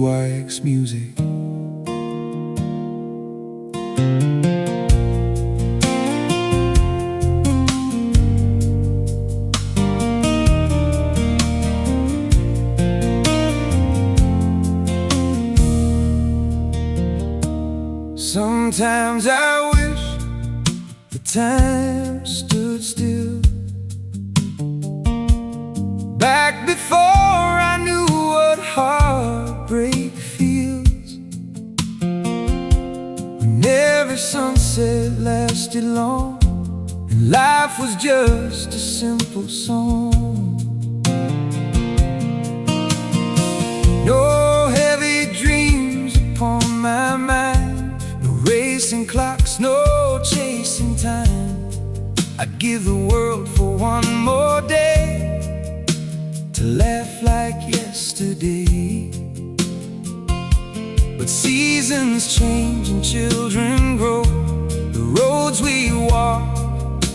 DE.Y.EX music. Sometimes I wish the time stood still, back before I knew what heartbreak feels, when every sunset lasted long and life was just a simple song. No heavy dreams upon my mind, no racing clocks, no chasing time. I'd give the world for one more day to laugh like yesterday. But seasons change and children grow. The roads we walk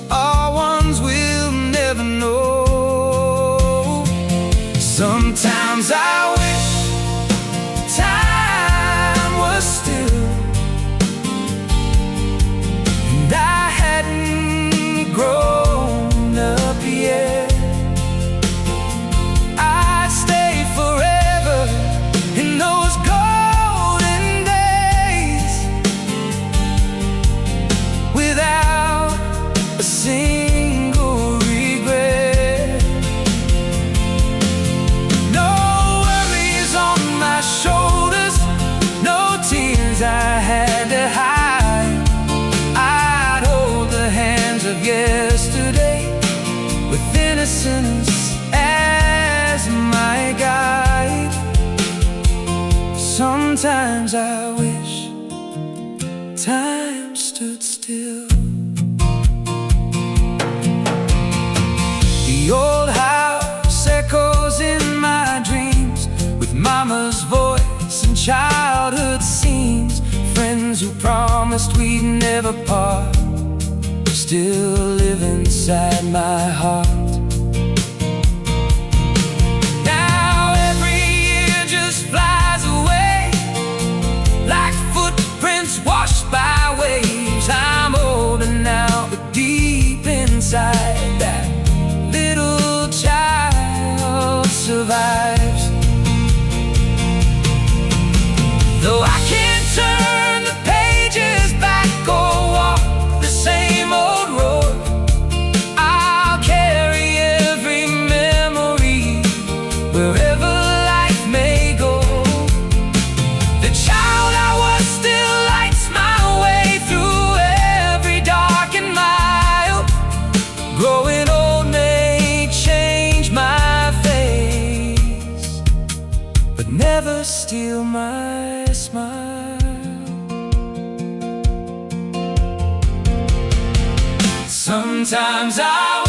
are ones we'll never know. Sometimes I wish time was still and I hadn't grown up yet. I'd stay forever in those golden days without a single regret. No worries on my shoulders, no tears I had to hide. I'd hold the hands of yesterday with innocence as my guide. Sometimes I wish time stood still. The old house echoes in my dreams with mama's voice and childhood scenes. Friends who promised we'd never part still live inside my heart. Now every year just flies away like footprints washed by waves. I'm older now, but deep inside that little child survives. Though I can't turn the pages back or walk the same old road, I'll carry every memory wherever life may go. The child I was still lights my way through every dark and mile. Growing old may change my face, but never steal my smile. Sometimes I